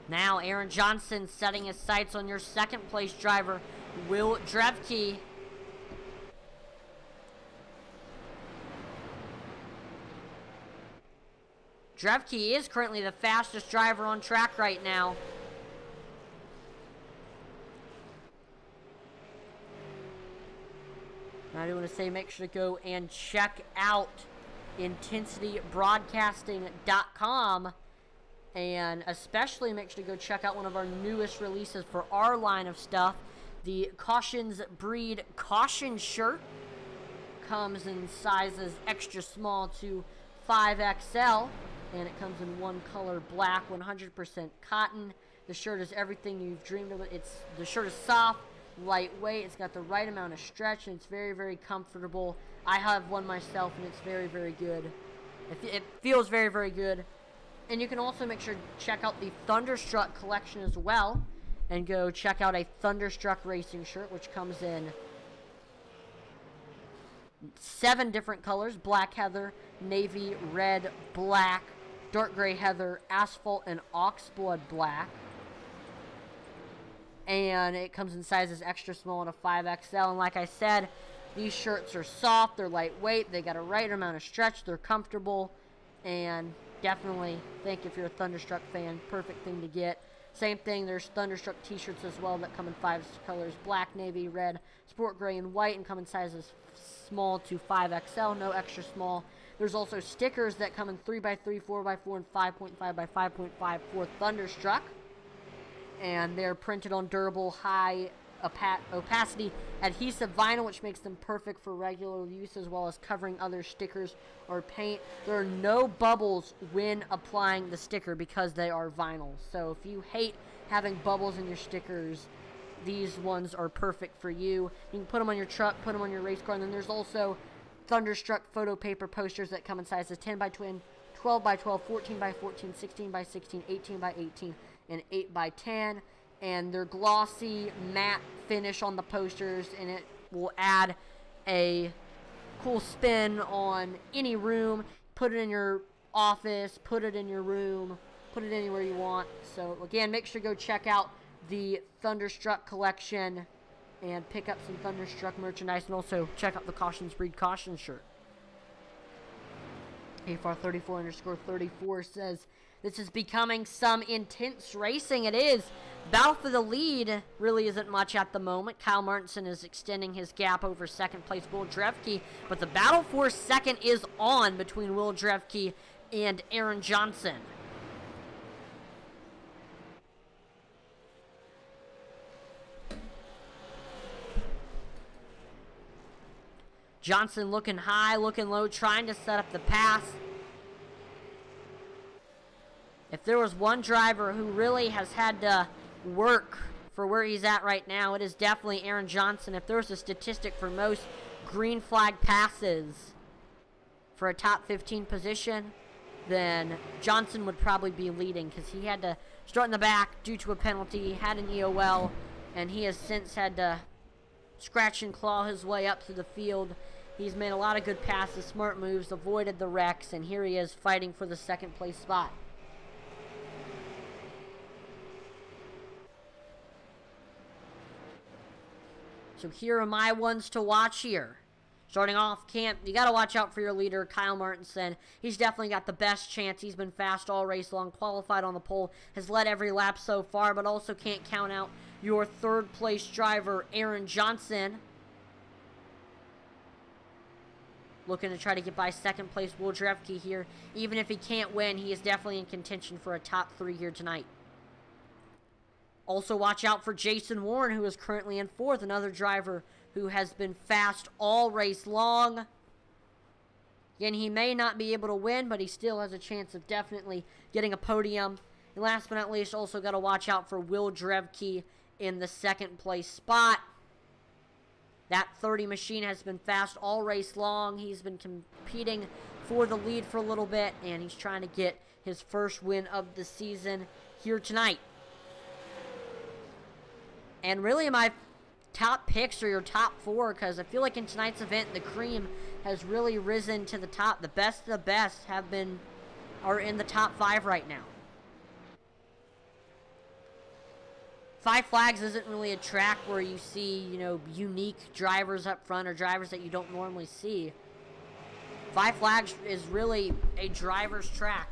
S1: Now Aaron Johnson setting his sights on your second place driver, Will Drevke. Drevke is currently the fastest driver on track right now. I do want to say make sure to go and check out IntensityBroadcasting.com. And especially make sure to go check out one of our newest releases for our line of stuff. The Cautions Breed Caution shirt comes in sizes extra small to 5XL. And it comes in one color, black, 100% cotton. The shirt is everything you've dreamed of. The shirt is soft, lightweight. It's got the right amount of stretch, and it's very, very comfortable. I have one myself, and it's very, very good. It feels very, very good. And you can also make sure to check out the Thunderstruck collection as well. And go check out a Thunderstruck racing shirt, which comes in 7 different colors: black heather, navy, red, black, dark gray heather, asphalt, and oxblood black. And it comes in sizes extra small and a 5XL. And like I said, these shirts are soft, they're lightweight, they got a right amount of stretch, they're comfortable, and definitely think if you're a Thunderstruck fan, perfect thing to get. Same thing, there's Thunderstruck t-shirts as well that come in 5 colors: black, navy, red, sport gray, and white, and come in sizes small to 5XL, no extra small. There's also stickers that come in 3x3, 4x4, and 5.5x5.5 for Thunderstruck. And they're printed on durable, high opacity adhesive vinyl, which makes them perfect for regular use as well as covering other stickers or paint. There are no bubbles when applying the sticker because they are vinyl. So if you hate having bubbles in your stickers, these ones are perfect for you. You can put them on your truck, put them on your race car, and then there's also Thunderstruck photo paper posters that come in sizes 10x10, 12x12, 14x14, 16x16, 18x18, and 8x10. And they're glossy matte finish on the posters, and it will add a cool spin on any room. Put it in your office, put it in your room, put it anywhere you want. So again, make sure to go check out the Thunderstruck collection and pick up some Thunderstruck merchandise, and also check out the Cautions Breed Caution shirt. AFAR34_34 says, this is becoming some intense racing. It is. Battle for the lead really isn't much at the moment. Kyle Martinson is extending his gap over second place Will Drevke, but the battle for second is on between Will Drevke and Aaron Johnson. Johnson looking high, looking low, trying to set up the pass. If there was one driver who really has had to work for where he's at right now, it is definitely Aaron Johnson. If there was a statistic for most green flag passes for a top 15 position, then Johnson would probably be leading, because he had to start in the back due to a penalty, had an EOL, and he has since had to scratch and claw his way up to the field. He's made a lot of good passes, smart moves, avoided the wrecks, and here he is fighting for the second place spot. So here are my ones to watch here. Starting off camp, you got to watch out for your leader, Kyle Martinson. He's definitely got the best chance. He's been fast all race long, qualified on the pole, has led every lap so far, but also can't count out your third place driver, Aaron Johnson. looking to try to get by second place Will Drevke here. Even if he can't win, he is definitely in contention for a top 3 here tonight. Also, watch out for Jason Warren, who is currently in 4th, another driver who has been fast all race long. Again, he may not be able to win, but he still has a chance of definitely getting a podium. And last but not least, also got to watch out for Will Drevke in the 2nd place spot. That 30 machine has been fast all race long. He's been competing for the lead for a little bit, and he's trying to get his first win of the season here tonight. And really my top picks are your top 4, because I feel like in tonight's event, the cream has really risen to the top. The best of the best are in the top 5 right now. Five Flags isn't really a track where you see, unique drivers up front or drivers that you don't normally see. Five Flags is really a driver's track.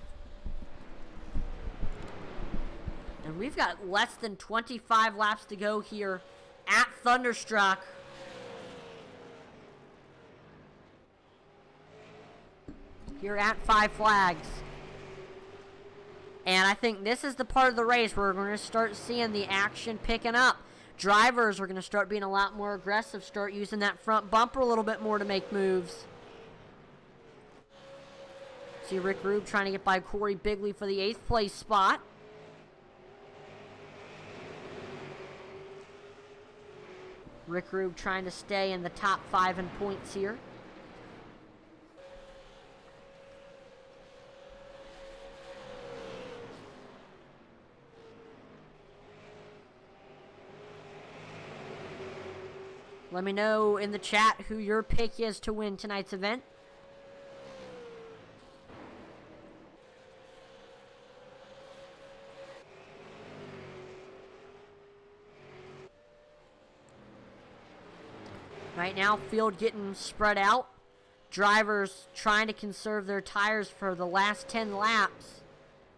S1: And we've got less than 25 laps to go here at Thunderstruck. Here at Five Flags. And I think this is the part of the race where we're going to start seeing the action picking up. Drivers are going to start being a lot more aggressive, start using that front bumper a little bit more to make moves. See Rick Rube trying to get by Corey Bigley for the 8th place spot. Rick Rube trying to stay in the top 5 in points here. Let me know in the chat who your pick is to win tonight's event. Right now, field getting spread out. Drivers trying to conserve their tires for the last 10 laps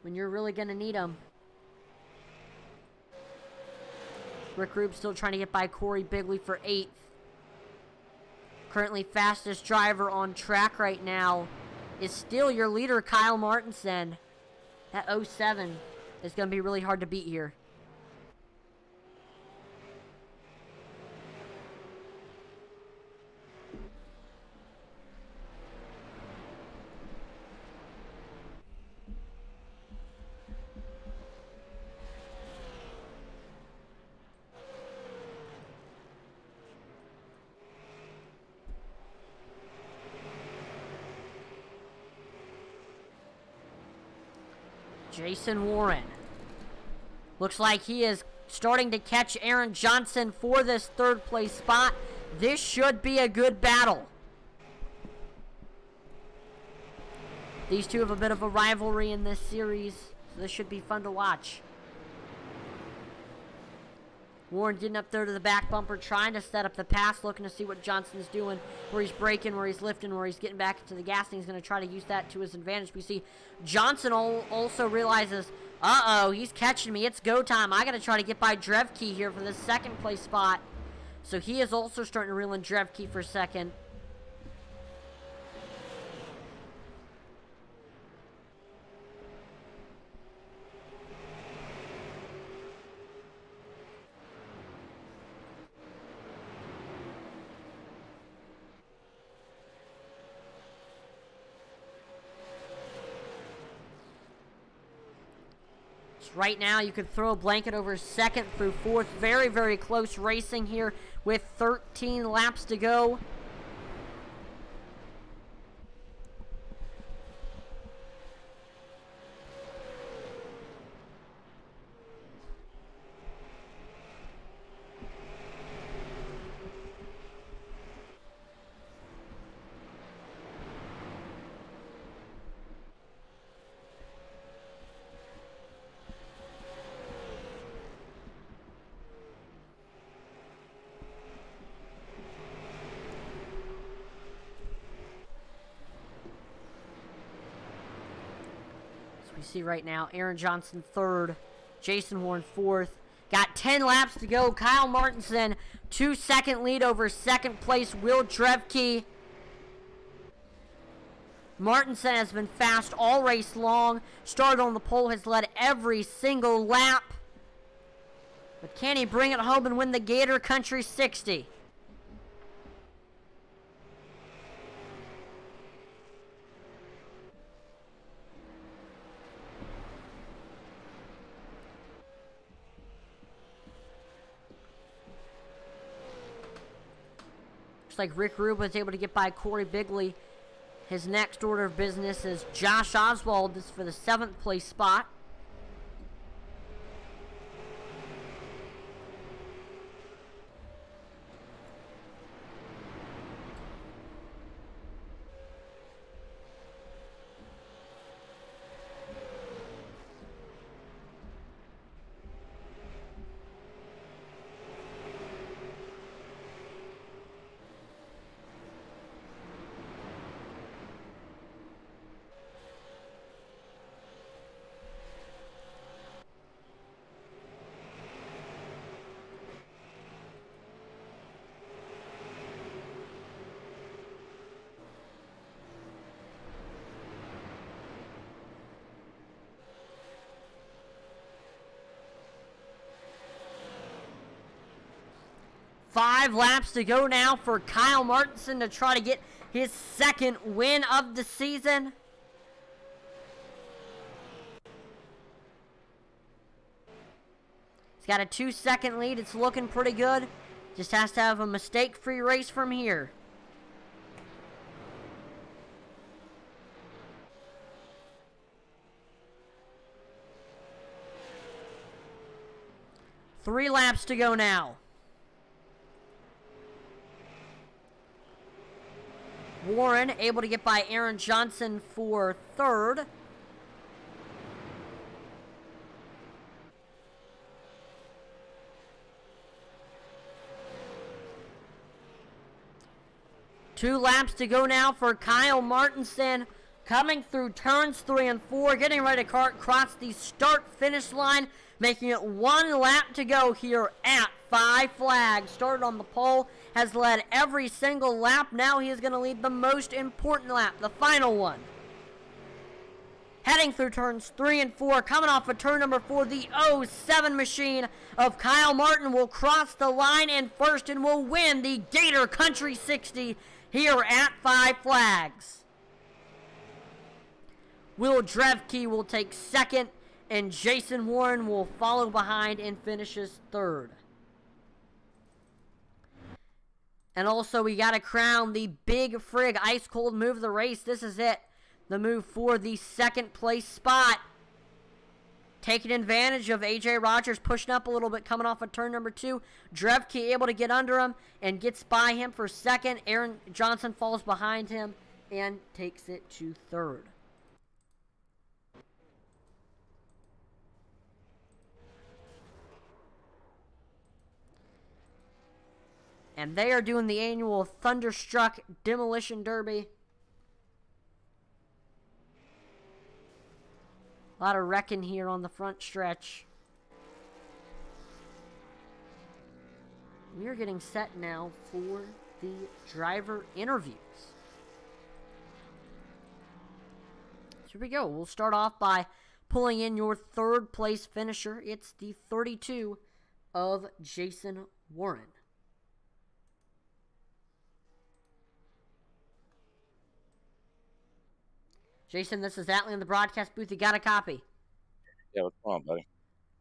S1: when you're really going to need them. Rick Rube still trying to get by Corey Bigley for 8th. Currently fastest driver on track right now is still your leader, Kyle Martinson. That 07 is going to be really hard to beat here. Jason Warren. Looks like he is starting to catch Aaron Johnson for this 3rd place spot. This should be a good battle. These two have a bit of a rivalry in this series, so this should be fun to watch. Warren getting up there to the back bumper, trying to set up the pass, looking to see what Johnson's doing, where he's braking, where he's lifting, where he's getting back into the gas, and he's going to try to use that to his advantage. We see Johnson also realizes, uh-oh, he's catching me. It's go time. I got to try to get by Drevke here for the 2nd place spot. So he is also starting to reel in Drevke for 2nd. Right now, you could throw a blanket over 2nd through 4th. Very, very close racing here with 13 laps to go. We see right now Aaron Johnson 3rd, Jason Warren 4th. Got 10 laps to go. Kyle Martinson, 2-second lead over 2nd place Will Drevke. Martinson has been fast all race long. Started on the pole, has led every single lap. But can he bring it home and win the Gator Country 60? Looks like Rick Rube was able to get by Corey Bigley. His next order of business is Josh Oswald. This is for the 7th place spot. Five laps to go now for Kyle Martinson to try to get his 2nd win of the season. He's got a 2-second lead. It's looking pretty good. Just has to have a mistake-free race from here. Three laps to go now. Warren able to get by Aaron Johnson for 3rd. Two laps to go now for Kyle Martinson, coming through turns 3 and 4, getting ready to cross the start-finish line, making it 1 lap to go here at Five Flags. Started on the pole, has led every single lap. Now he is going to lead the most important lap, the final one. Heading through turns 3 and 4, coming off of turn number 4, the 07 machine of Kyle Martin will cross the line in first and will win the Gator Country 60 here at Five Flags. Will Drevke will take 2nd, and Jason Warren will follow behind and finishes 3rd. And also, we got to crown the Big Frig Ice Cold move of the race. This is it. The move for the 2nd place spot. Taking advantage of A.J. Rogers pushing up a little bit, coming off of turn number 2. Drevke able to get under him and gets by him for 2nd. Aaron Johnson falls behind him and takes it to 3rd. And they are doing the annual Thunderstruck Demolition Derby. A lot of wrecking here on the front stretch. We are getting set now for the driver interviews. So here we go. We'll start off by pulling in your 3rd place finisher. It's the 32 of Jason Warren. Jason, this is Atlee in the broadcast booth. You got a copy?
S2: Yeah, what's going on, buddy?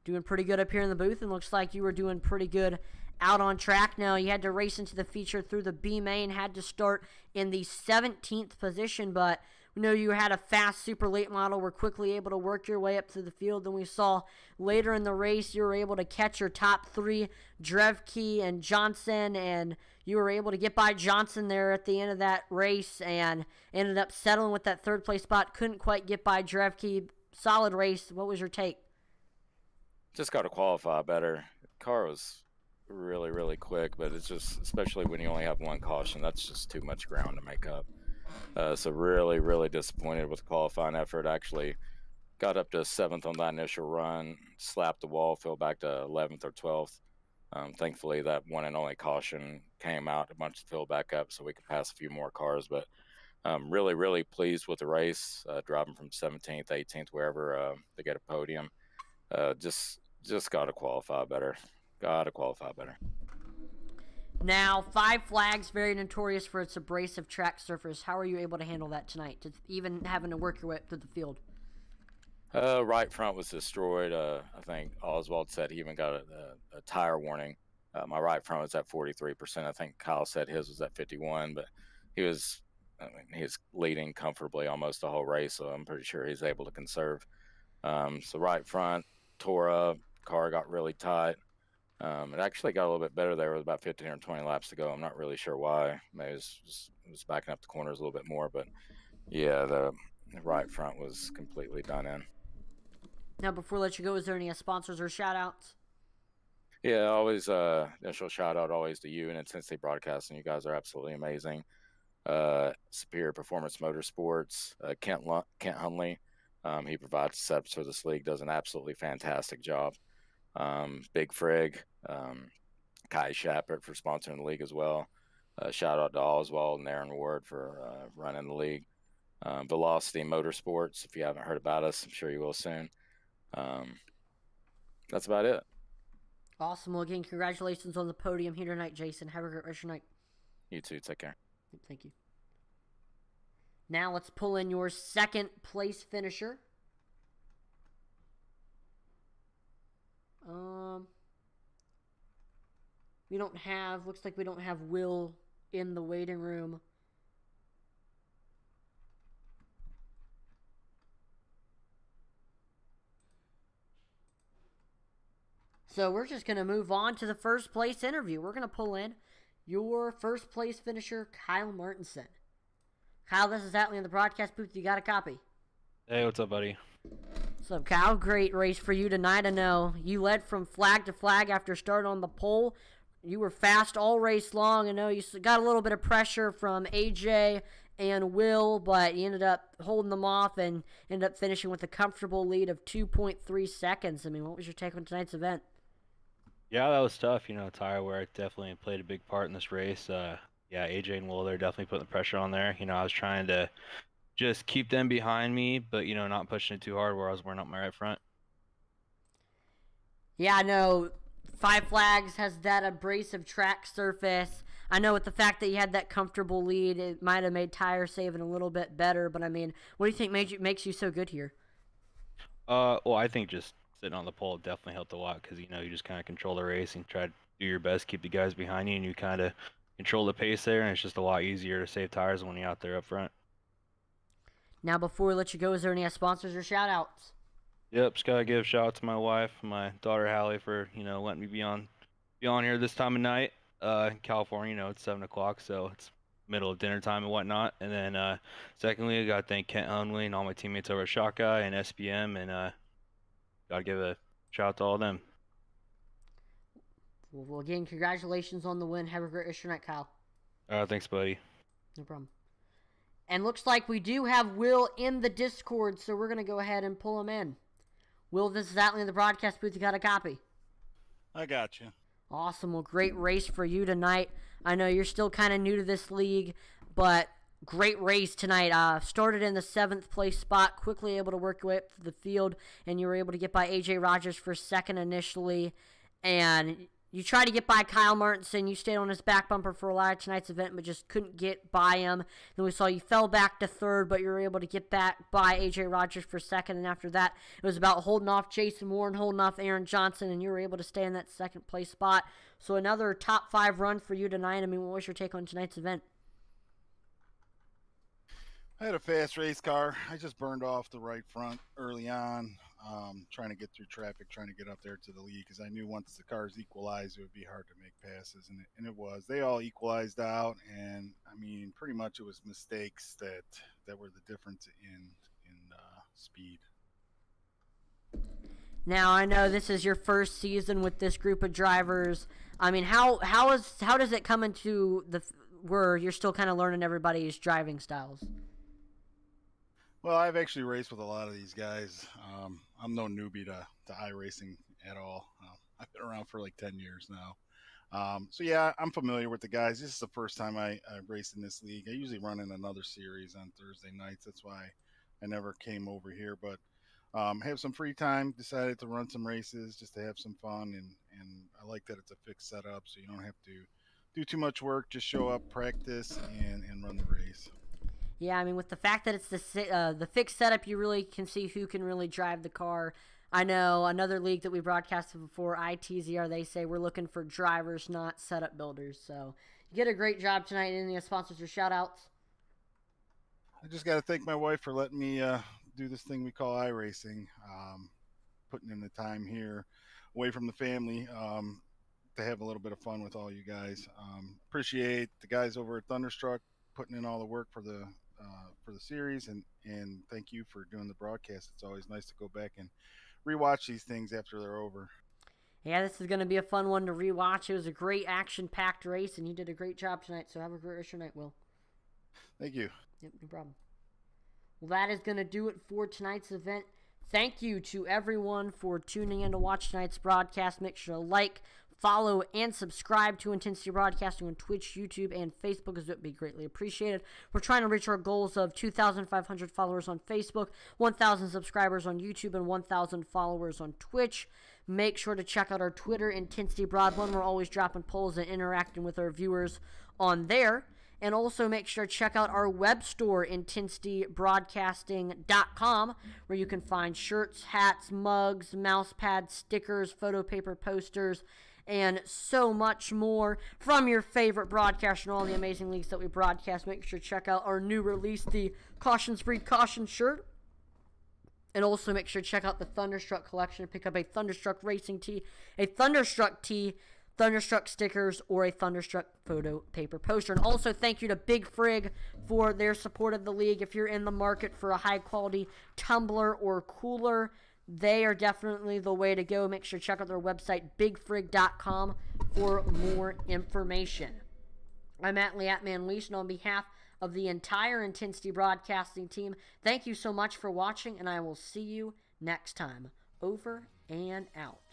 S1: Doing pretty good up here in the booth, and looks like you were doing pretty good out on track. Now, you had to race into the feature through the B main, had to start in the 17th position, but we know you had a fast super late model, were quickly able to work your way up through the field, and we saw later in the race you were able to catch your top 3, Drevke and Johnson, and you were able to get by Johnson there at the end of that race and ended up settling with that 3rd place spot. Couldn't quite get by Drevke. Solid race. What was your take?
S2: Just got to qualify better. The car was really, really quick, but it's just, especially when you only have one caution, that's just too much ground to make up. So really, really disappointed with the qualifying effort. Actually got up to 7th on that initial run, slapped the wall, fell back to 11th or 12th. Thankfully, that one and only caution came out a bunch to fill back up so we could pass a few more cars. But Really, really pleased with the race. Driving from 17th, 18th, wherever they get a podium. Just got to qualify better. Got to qualify better.
S1: Now, Five Flags, very notorious for its abrasive track surface. How are you able to handle that tonight, to even having to work your way up through the field?
S2: Right front was destroyed. I think Oswald said he even got a tire warning. My right front was at 43%. I think Kyle said his was at 51, but he was, he was leading comfortably almost the whole race, so I'm pretty sure he's able to conserve. So right front tore up, car got really tight. It actually got a little bit better there with about 15 or 20 laps to go. I'm not really sure why. Maybe it was backing up the corners a little bit more, but yeah, the right front was completely done in.
S1: Now, before I let you go, is there any sponsors or shout outs?
S2: Yeah, always initial shout out always to you and Intensity Broadcasting. You guys are absolutely amazing. Superior Performance Motorsports, Kent Hunley. He provides setups for this league, does an absolutely fantastic job. Big Frig, Kai Shappert for sponsoring the league as well. Shout out to Oswald and Aaron Ward for running the league. Velocity Motorsports, if you haven't heard about us, I'm sure you will soon. That's about it.
S1: Awesome. Well, again, congratulations on the podium here tonight, Jason. Have a great rest of your night.
S2: You too. Take care.
S1: Thank you. Now let's pull in your second place finisher. Looks like we don't have Will in the waiting room. So we're just going to move on to the first place interview. We're going to pull in your first place finisher, Kyle Martinson. Kyle, this is Atlee in the broadcast booth. You got a copy?
S3: Hey, what's up, buddy?
S1: What's up, Kyle? Great race for you tonight. I know you led from flag to flag after starting on the pole. You were fast all race long. I know you got a little bit of pressure from AJ and Will, but you ended up holding them off and ended up finishing with a comfortable lead of 2.3 seconds. I mean, what was your take on tonight's event?
S3: Yeah, that was tough. Tire wear definitely played a big part in this race. Yeah, AJ and Will, they're definitely putting the pressure on there. I was trying to just keep them behind me, but, not pushing it too hard where I was wearing up my right front.
S1: Yeah, I know Five Flags has that abrasive track surface. I know with the fact that you had that comfortable lead, it might have made tire saving a little bit better, but I mean, what do you think makes you so good here?
S3: Well, I think just sitting on the pole definitely helped a lot because, you just kind of control the race and try to do your best, keep the guys behind you, and you kind of control the pace there, and it's just a lot easier to save tires when you're out there up front.
S1: Now, before we let you go, is there any sponsors or shout-outs?
S3: Yep, just gotta give a shout out to my wife, my daughter Hallie, for letting me be on here this time of night. In California, it's 7 o'clock, so it's middle of dinner time and whatnot. And then secondly, I gotta thank Kent Hunley and all my teammates over at Shot Guy and SPM, and gotta give a shout out to all of them.
S1: Well, again, congratulations on the win. Have a great rest of your night, Kyle.
S3: Thanks, buddy.
S1: No problem. And looks like we do have Will in the Discord, so we're going to go ahead and pull him in. Will, this is Atlee in the broadcast booth. You got a copy?
S4: I got you.
S1: Awesome. Well, great race for you tonight. I know you're still kind of new to this league, but great race tonight. Started in the 7th place spot, quickly able to work your way up to the field, and you were able to get by AJ Rogers for second initially. And you tried to get by Kyle Martinson. You stayed on his back bumper for a lot of tonight's event, but just couldn't get by him. Then we saw you fell back to third, but you were able to get back by AJ Rogers for second. And after that, it was about holding off Jason Moore and holding off Aaron Johnson, and you were able to stay in that 2nd place spot. So another top 5 run for you tonight. I mean, what was your take on tonight's event?
S4: I had a fast race car. I just burned off the right front early on, trying to get through traffic, trying to get up there to the lead because I knew once the cars equalized, it would be hard to make passes, and it was. They all equalized out, and I mean, pretty much it was mistakes that were the difference in speed.
S1: Now, I know this is your first season with this group of drivers. I mean, how does it come into where you're still kind of learning everybody's driving styles?
S4: Well, I've actually raced with a lot of these guys. I'm no newbie to iRacing at all. I've been around for like 10 years now. So yeah, I'm familiar with the guys. This is the first time I raced in this league. I usually run in another series on Thursday nights. That's why I never came over here. But have some free time. Decided to run some races just to have some fun, and I like that it's a fixed setup, so you don't have to do too much work. Just show up, practice, and run the race.
S1: Yeah, I mean, with the fact that it's the fixed setup, you really can see who can really drive the car. I know another league that we broadcasted before, ITZR, they say we're looking for drivers, not setup builders. So you did a great job tonight. Any sponsors or shout-outs?
S4: I just got to thank my wife for letting me do this thing we call iRacing, putting in the time here away from the family to have a little bit of fun with all you guys. Appreciate the guys over at Thunderstruck putting in all the work for the series, and thank you for doing the broadcast. It's always nice to go back and rewatch these things after they're over.
S1: Yeah, this is going to be a fun one to rewatch. It was a great action-packed race, and you did a great job tonight. So have a great rest of your night, Will.
S4: Thank you.
S1: Yep, no problem. Well, that is going to do it for tonight's event. Thank you to everyone for tuning in to watch tonight's broadcast. Make sure to like, follow, and subscribe to Intensity Broadcasting on Twitch, YouTube, and Facebook, as it would be greatly appreciated. We're trying to reach our goals of 2,500 followers on Facebook, 1,000 subscribers on YouTube, and 1,000 followers on Twitch. Make sure to check out our Twitter, Intensity Broad1. We're always dropping polls and interacting with our viewers on there. And also make sure to check out our web store, intensitybroadcasting.com, where you can find shirts, hats, mugs, mouse pads, stickers, photo paper posters, and so much more from your favorite broadcaster and all the amazing leagues that we broadcast. Make sure to check out our new release, the Cautions Free Caution shirt. And also make sure to check out the Thunderstruck collection and pick up a Thunderstruck racing tee, a Thunderstruck tee, Thunderstruck stickers, or a Thunderstruck photo paper poster. And also thank you to Big Frig for their support of the league. If you're in the market for a high-quality tumbler or cooler, they are definitely the way to go. Make sure to check out their website, bigfrig.com, for more information. I'm Atlee @ManLeash, and on behalf of the entire Intensity Broadcasting team, thank you so much for watching, and I will see you next time. Over and out.